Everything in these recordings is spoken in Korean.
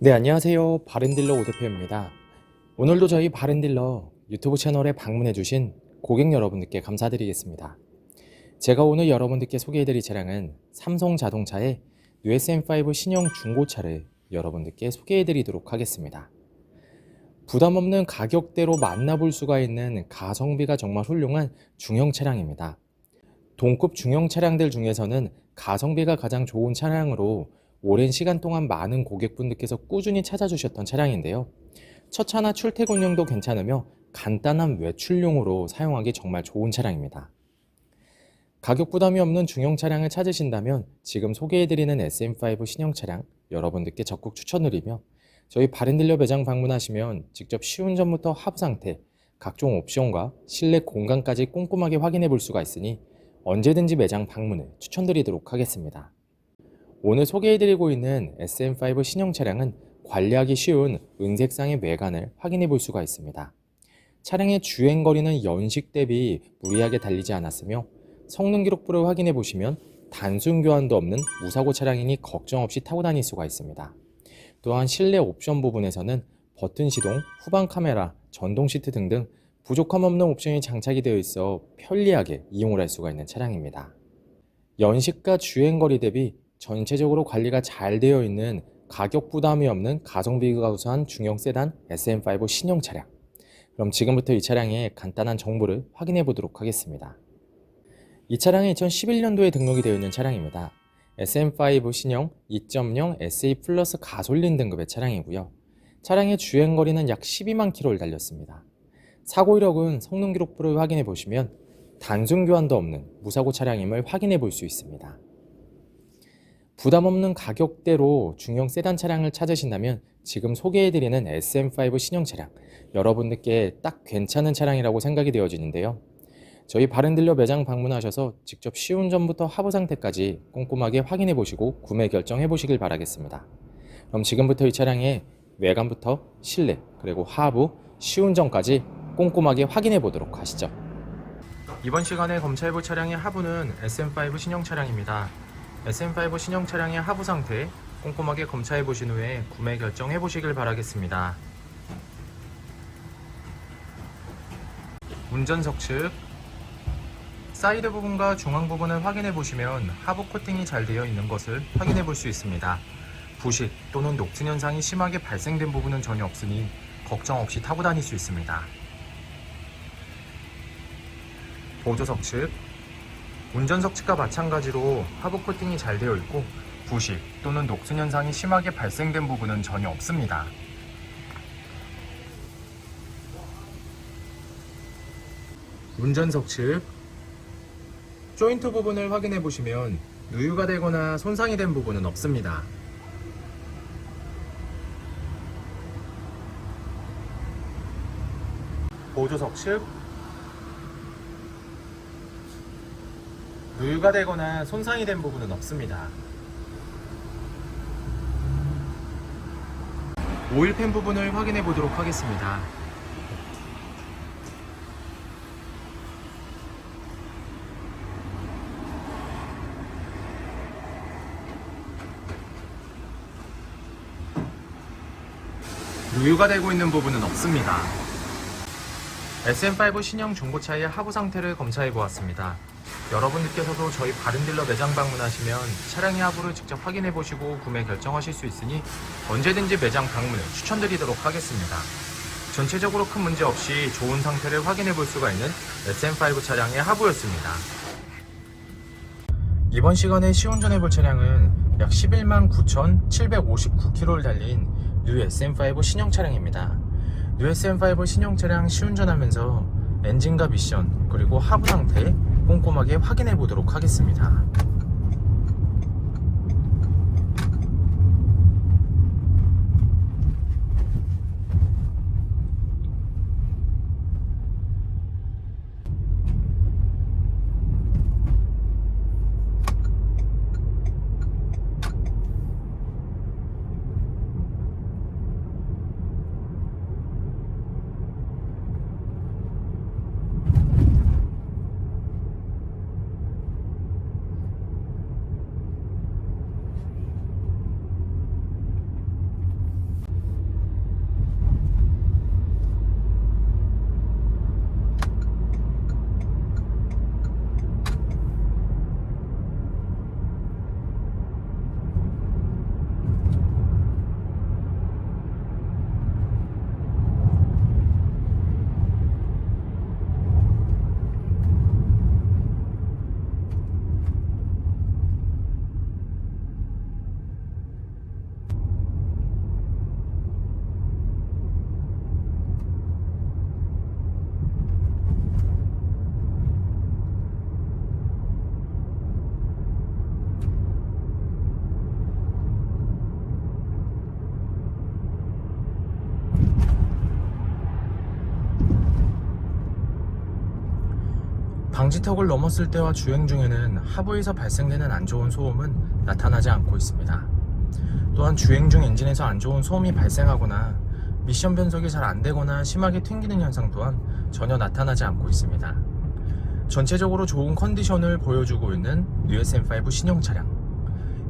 네, 안녕하세요. 바른딜러 오대표입니다. 오늘도 저희 바른딜러 유튜브 채널에 방문해주신 고객 여러분들께 감사드리겠습니다. 제가 오늘 여러분들께 소개해드릴 차량은 삼성 자동차의 USM5 신형 중고차를 여러분들께 소개해드리도록 하겠습니다. 부담 없는 가격대로 만나볼 수가 있는 가성비가 정말 훌륭한 중형 차량입니다. 동급 중형 차량들 중에서는 가성비가 가장 좋은 차량으로 오랜 시간 동안 많은 고객분들께서 꾸준히 찾아주셨던 차량인데요. 첫 차나 출퇴근용도 괜찮으며 간단한 외출용으로 사용하기 정말 좋은 차량입니다. 가격 부담이 없는 중형 차량을 찾으신다면 지금 소개해드리는 SM5 신형 차량 여러분들께 적극 추천드리며 저희 바른딜러 매장 방문하시면 직접 시운전부터 하부 상태, 각종 옵션과 실내 공간까지 꼼꼼하게 확인해 볼 수가 있으니 언제든지 매장 방문을 추천드리도록 하겠습니다. 오늘 소개해드리고 있는 SM5 신형 차량은 관리하기 쉬운 은색상의 외관을 확인해 볼 수가 있습니다. 차량의 주행거리는 연식 대비 무리하게 달리지 않았으며 성능 기록부를 확인해 보시면 단순 교환도 없는 무사고 차량이니 걱정 없이 타고 다닐 수가 있습니다. 또한 실내 옵션 부분에서는 버튼 시동, 후방 카메라, 전동 시트 등등 부족함 없는 옵션이 장착이 되어 있어 편리하게 이용을 할 수가 있는 차량입니다. 연식과 주행거리 대비 전체적으로 관리가 잘 되어 있는 가격 부담이 없는 가성비가 우수한 중형 세단 SM5 신형 차량. 그럼 지금부터 이 차량의 간단한 정보를 확인해 보도록 하겠습니다. 이 차량은 2011년도에 등록이 되어 있는 차량입니다. SM5 신형 2.0 SA 플러스 가솔린 등급의 차량이고요. 차량의 주행거리는 약 12만 km를 달렸습니다. 사고 이력은 성능 기록부를 확인해 보시면 단순 교환도 없는 무사고 차량임을 확인해 볼 수 있습니다. 부담 없는 가격대로 중형 세단 차량을 찾으신다면 지금 소개해드리는 SM5 신형 차량 여러분들께 딱 괜찮은 차량이라고 생각이 되어지는데요. 저희 바른딜러 매장 방문하셔서 직접 시운전부터 하부 상태까지 꼼꼼하게 확인해 보시고 구매 결정해 보시길 바라겠습니다. 그럼 지금부터 이 차량의 외관부터 실내 그리고 하부 시운전까지 꼼꼼하게 확인해 보도록 하시죠. 이번 시간에 검차해 볼 차량의 하부는 SM5 신형 차량입니다. SM5 신형 차량의 하부 상태 꼼꼼하게 검차해 보신 후에 구매 결정해 보시길 바라겠습니다. 운전석 측 사이드 부분과 중앙 부분을 확인해 보시면 하부 코팅이 잘 되어 있는 것을 확인해 볼 수 있습니다. 부식 또는 녹슨 현상이 심하게 발생된 부분은 전혀 없으니 걱정 없이 타고 다닐 수 있습니다. 보조석 측 운전석 측과 마찬가지로 하부 코팅이 잘 되어 있고 부식 또는 녹슨 현상이 심하게 발생된 부분은 전혀 없습니다. 운전석 측 조인트 부분을 확인해 보시면 누유가 되거나 손상이 된 부분은 없습니다. 보조석 측 누유가 되거나 손상이 된 부분은 없습니다. 오일팬 부분을 확인해 보도록 하겠습니다. 누유가 되고 있는 부분은 없습니다. SM5 신형 중고차의 하부 상태를 검사해 보았습니다. 여러분들께서도 저희 바른딜러 매장 방문하시면 차량의 하부를 직접 확인해 보시고 구매 결정하실 수 있으니 언제든지 매장 방문을 추천드리도록 하겠습니다. 전체적으로 큰 문제 없이 좋은 상태를 확인해 볼 수가 있는 SM5 차량의 하부였습니다. 이번 시간에 시운전해 볼 차량은 약 11만 9,759km를 달린 뉴 SM5 신형 차량입니다. 뉴 SM5 신형 차량 시운전하면서 엔진과 미션 그리고 하부 상태 꼼꼼하게 확인해 보도록 하겠습니다. 방지턱을 넘었을 때와 주행 중에는 하부에서 발생되는 안 좋은 소음은 나타나지 않고 있습니다. 또한 주행 중 엔진에서 안 좋은 소음이 발생하거나 미션 변속이 잘 안되거나 심하게 튕기는 현상 또한 전혀 나타나지 않고 있습니다. 전체적으로 좋은 컨디션을 보여주고 있는 USM5 신형 차량,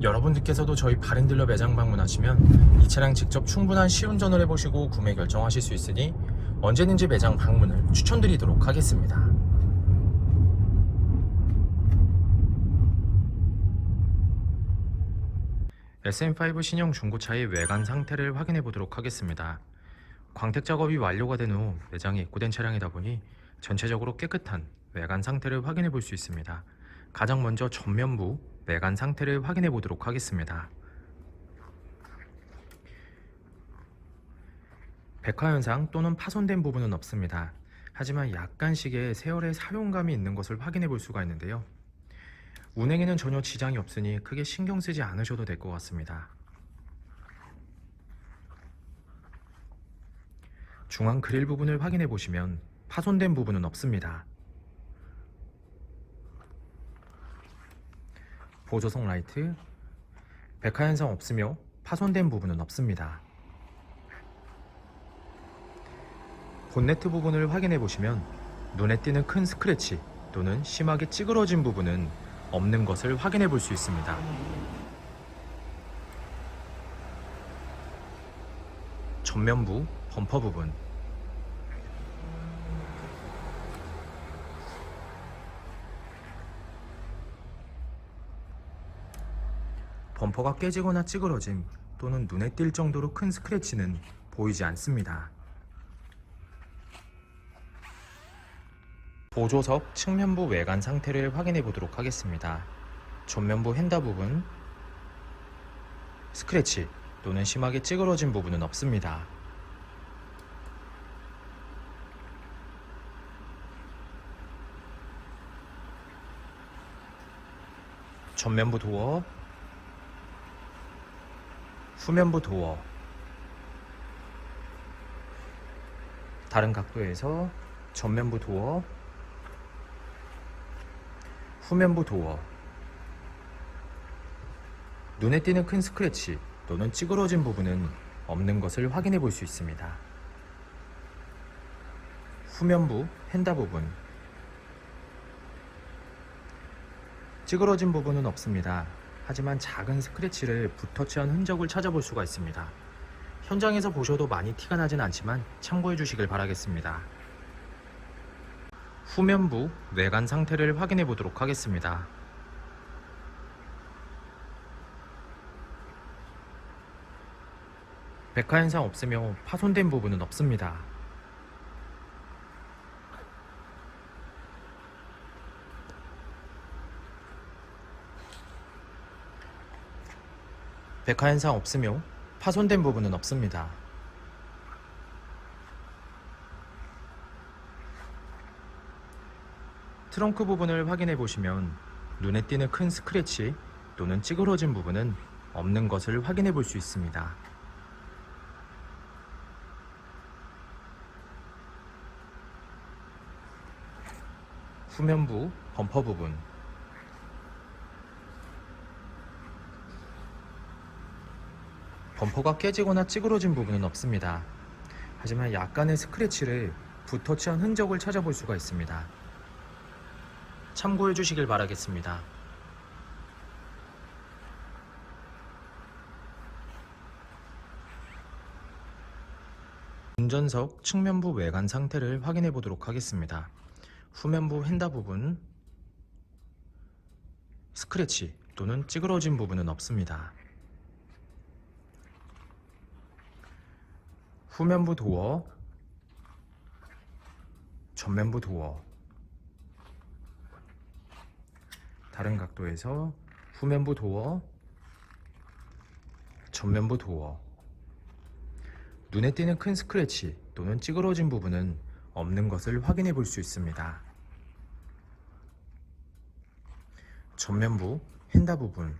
여러분들께서도 저희 바렌딜러 매장 방문하시면 이 차량 직접 충분한 시운전을 해보시고 구매 결정하실 수 있으니 언제든지 매장 방문을 추천드리도록 하겠습니다. SM5 신형 중고차의 외관 상태를 확인해 보도록 하겠습니다. 광택 작업이 완료가 된 후 매장에 입고된 차량이다 보니 전체적으로 깨끗한 외관 상태를 확인해 볼 수 있습니다. 가장 먼저 전면부 외관 상태를 확인해 보도록 하겠습니다. 백화 현상 또는 파손된 부분은 없습니다. 하지만 약간씩의 세월의 사용감이 있는 것을 확인해 볼 수가 있는데요. 운행에는 전혀 지장이 없으니 크게 신경 쓰지 않으셔도 될 것 같습니다. 중앙 그릴 부분을 확인해 보시면 파손된 부분은 없습니다. 보조석 라이트, 백화 현상 없으며 파손된 부분은 없습니다. 본네트 부분을 확인해 보시면 눈에 띄는 큰 스크래치 또는 심하게 찌그러진 부분은 없는 것을 확인해 볼 수 있습니다. 전면부 범퍼 부분, 범퍼가 깨지거나 찌그러짐 또는 눈에 띌 정도로 큰 스크래치는 보이지 않습니다. 보조석 측면부 외관 상태를 확인해 보도록 하겠습니다. 전면부 휀다 부분, 스크래치 또는 심하게 찌그러진 부분은 없습니다. 전면부 도어, 후면부 도어, 다른 각도에서 전면부 도어, 후면부 도어, 눈에 띄는 큰 스크래치 또는 찌그러진 부분은 없는 것을 확인해 볼 수 있습니다. 후면부 휀다 부분, 찌그러진 부분은 없습니다. 하지만 작은 스크래치를 붓터치한 흔적을 찾아볼 수가 있습니다. 현장에서 보셔도 많이 티가 나진 않지만 참고해 주시길 바라겠습니다. 후면부 외관 상태를 확인해 보도록 하겠습니다. 백화 현상 없으며 파손된 부분은 없습니다. 백화 현상 없으며 파손된 부분은 없습니다. 트렁크 부분을 확인해 보시면 눈에 띄는 큰 스크래치 또는 찌그러진 부분은 없는 것을 확인해 볼 수 있습니다. 후면부 범퍼 부분, 범퍼가 깨지거나 찌그러진 부분은 없습니다. 하지만 약간의 스크래치를 붓터치한 흔적을 찾아볼 수가 있습니다. 참고해 주시길 바라겠습니다. 운전석 측면부 외관 상태를 확인해 보도록 하겠습니다. 후면부 휀다 부분, 스크래치 또는 찌그러진 부분은 없습니다. 후면부 도어, 전면부 도어, 다른 각도에서 후면부 도어, 전면부 도어, 눈에 띄는 큰 스크래치 또는 찌그러진 부분은 없는 것을 확인해 볼 수 있습니다. 전면부 휀다 부분,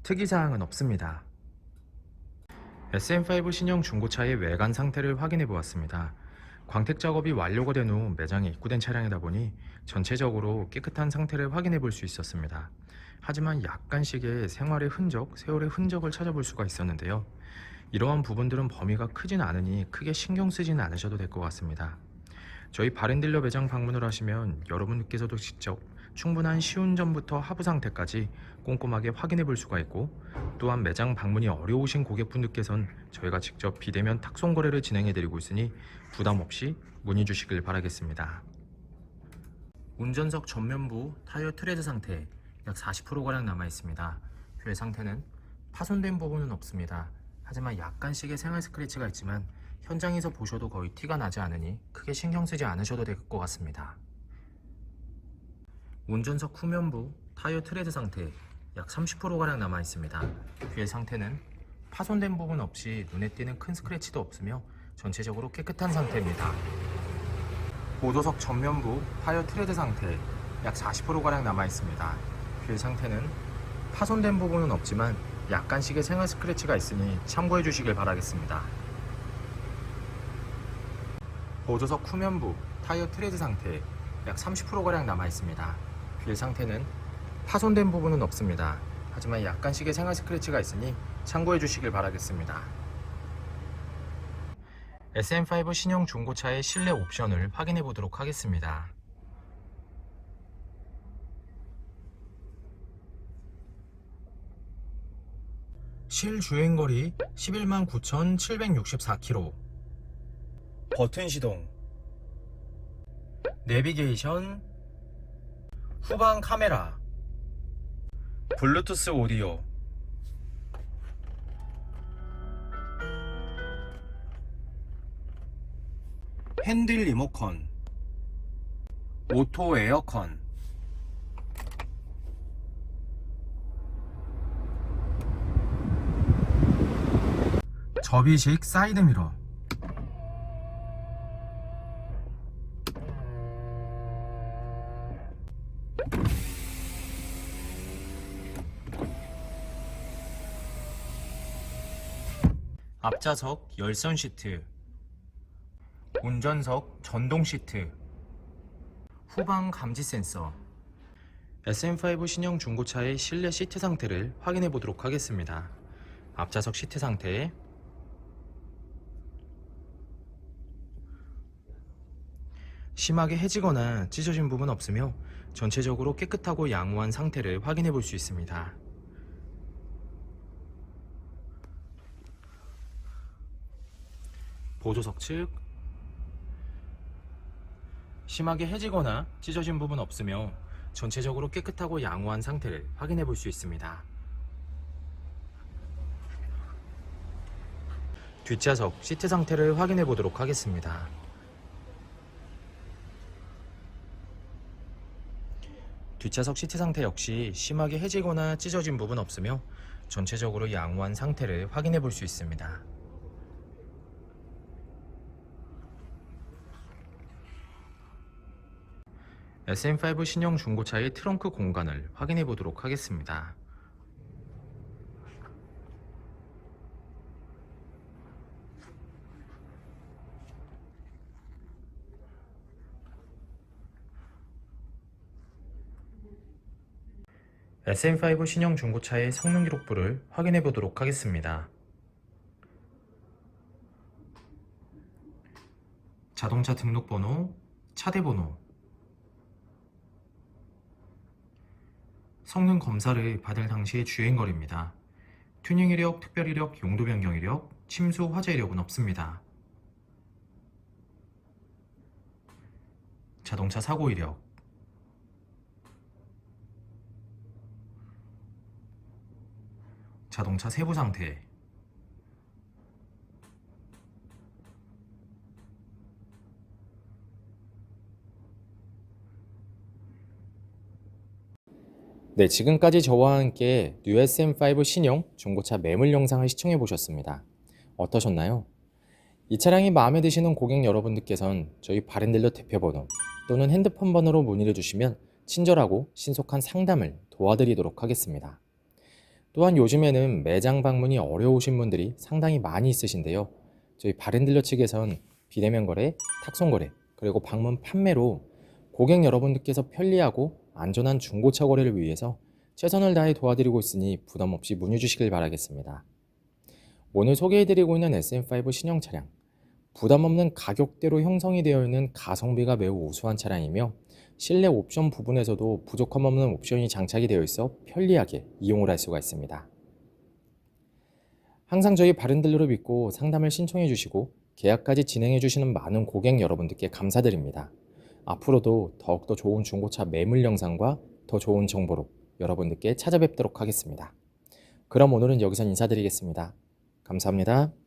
특이사항은 없습니다. SM5 신형 중고차의 외관 상태를 확인해 보았습니다. 광택 작업이 완료가 된 후 매장에 입고된 차량이다 보니 전체적으로 깨끗한 상태를 확인해 볼 수 있었습니다. 하지만 약간씩의 생활의 흔적, 세월의 흔적을 찾아볼 수가 있었는데요. 이러한 부분들은 범위가 크진 않으니 크게 신경 쓰지는 않으셔도 될 것 같습니다. 저희 바렌딜러 매장 방문을 하시면 여러분께서도 직접 충분한 시운전부터 하부 상태까지 꼼꼼하게 확인해 볼 수가 있고, 또한 매장 방문이 어려우신 고객분들께선 저희가 직접 비대면 탁송 거래를 진행해 드리고 있으니 부담 없이 문의 주시길 바라겠습니다. 운전석 전면부 타이어 트레드 상태 약 40%가량 남아 있습니다. 휠 상태는 파손된 부분은 없습니다. 하지만 약간씩의 생활 스크래치가 있지만 현장에서 보셔도 거의 티가 나지 않으니 크게 신경 쓰지 않으셔도 될 것 같습니다. 운전석 후면부 타이어 트레드 상태 약 30%가량 남아 있습니다. 휠 상태는 파손된 부분 없이 눈에 띄는 큰 스크래치도 없으며 전체적으로 깨끗한 상태입니다. 보조석 전면부 타이어 트레드 상태 약 40%가량 남아 있습니다. 휠 상태는 파손된 부분은 없지만 약간씩의 생활 스크래치가 있으니 참고해 주시길 바라겠습니다. 보조석 후면부 타이어 트레드 상태 약 30%가량 남아 있습니다. 휠 상태는 파손된 부분은 없습니다. 하지만 약간씩의 생활 스크래치가 있으니 참고해 주시길 바라겠습니다. SM5 신형 중고차의 실내 옵션을 확인해 보도록 하겠습니다. 실주행거리 11만 9,764km, 버튼 시동, 내비게이션, 후방 카메라, 블루투스 오디오, 핸들 리모컨, 오토 에어컨, 접이식 사이드미러, 앞좌석 열선 시트, 운전석 전동 시트, 후방 감지 센서. SM5 신형 중고차의 실내 시트 상태를 확인해 보도록 하겠습니다. 앞좌석 시트 상태, 심하게 해지거나 찢어진 부분 없으며 전체적으로 깨끗하고 양호한 상태를 확인해 볼 수 있습니다. 보조석 측, 심하게 해지거나 찢어진 부분 없으며 전체적으로 깨끗하고 양호한 상태를 확인해 볼 수 있습니다. 뒷좌석 시트 상태를 확인해 보도록 하겠습니다. 뒷좌석 시트 상태 역시 심하게 해지거나 찢어진 부분 없으며 전체적으로 양호한 상태를 확인해 볼 수 있습니다. SM5 신형 중고차의 트렁크 공간을 확인해 보도록 하겠습니다. SM5 신형 중고차의 성능 기록부를 확인해 보도록 하겠습니다. 자동차 등록번호, 차대번호, 성능 검사를 받을 당시의 주행거리입니다. 튜닝 이력, 특별 이력, 용도 변경 이력, 침수 화재 이력은 없습니다. 자동차 사고 이력, 자동차 세부 상태, 네, 지금까지 저와 함께 뉴 SM5 신형 중고차 매물 영상을 시청해 보셨습니다. 어떠셨나요? 이 차량이 마음에 드시는 고객 여러분들께선 저희 바렌딜러 대표번호 또는 핸드폰 번호로 문의를 주시면 친절하고 신속한 상담을 도와드리도록 하겠습니다. 또한 요즘에는 매장 방문이 어려우신 분들이 상당히 많이 있으신데요. 저희 바렌딜러 측에선 비대면 거래, 탁송 거래, 그리고 방문 판매로 고객 여러분들께서 편리하고 안전한 중고차 거래를 위해서 최선을 다해 도와드리고 있으니 부담 없이 문의 주시길 바라겠습니다. 오늘 소개해드리고 있는 SM5 신형 차량, 부담 없는 가격대로 형성이 되어 있는 가성비가 매우 우수한 차량이며 실내 옵션 부분에서도 부족함 없는 옵션이 장착이 되어 있어 편리하게 이용을 할 수가 있습니다. 항상 저희 바른딜러를 믿고 상담을 신청해 주시고 계약까지 진행해 주시는 많은 고객 여러분들께 감사드립니다. 앞으로도 더욱더 좋은 중고차 매물 영상과 더 좋은 정보로 여러분들께 찾아뵙도록 하겠습니다. 그럼 오늘은 여기서 인사드리겠습니다. 감사합니다.